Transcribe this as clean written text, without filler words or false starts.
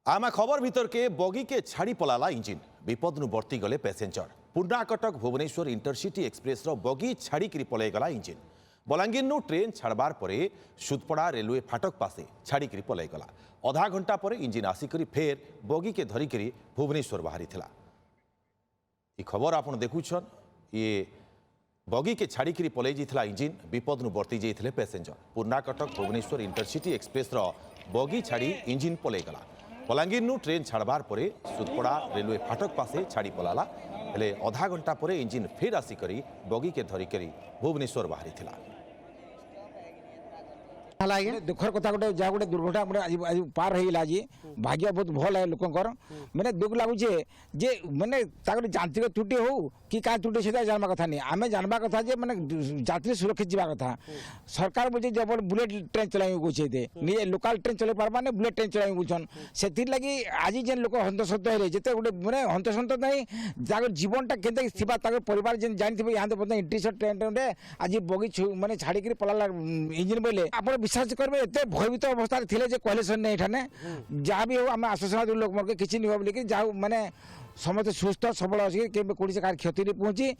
आमा खबर भीतर के बगी के छाड़ी पलाला इंजिन विपद नु बर्ती गले पैसेंजर पूर्णा कटक भुवनेश्वर इंटरसिटी एक्सप्रेस रो बगी छाड़ी पलै गला इंजिन बलांगीर नु ट्रेन छाड़बार परे सुदपड़ा रेलवे फाटक पासे छाड़ी पलै गला आधा घंटा पर इंजिन आसिक फेर बगी के धरिक भुवनेश्वर बाहरी थिला। ये खबर आपन देखुछन ये बगी के छाड़ी पलै जाइथिला इंजिन विपद नु बर्ती जाइथिले पैसेंजर पूर्णा कटक भुवनेश्वर इंटरसिटी एक्सप्रेस रो बगी छाड़ी इंजिन पलै गला बलांगीर नु ट्रेन छाड़बार परे सुदपड़ा रेलवे फाटक पासे छाड़ी पलाला हेले आधा घंटा पर इंजिन फेर आसिक बगी के धरिक भुवनेश्वर बाहरी थिला। दुखर कथा गोटे जहाँ गोटे दुर्घटना आज पार होगा आज भाग्य बहुत भल है लोकंर मैंने दुख लगुचे जे मैंने यांत्रिक त्रुटि हो कि क्या त्रुटि से जानवा कथा नहीं आम जानवा कथा जे मैंने यात्री सुरक्षित जावा कथा सरकार बोलते जब बुलेट ट्रेन चलाई कहे निजे लोकाल ट्रेन चलाई पार्बा नहीं बुलेट ट्रेन चलाई कौन से लगी आज जेन लोक हंतसंत है जिते गोटे मैंने हंतसंत नहीं जीवनटा के परिवार जेन जानी यहाँ इंटीसर ट्रेन आज बगी मैंने छाड़ी पलाला इंजिन बोले आप विश्वास करेंगे एत भयभीत अवस्था थे कहले सर नहीं ठाने जहाँ भी हो आम आश्वासन लोक किसी नहीं हो बोलिकी जहाँ मैंने समस्त सुस्थ सबल अच्छी कौन क्षति नहीं पहुंची।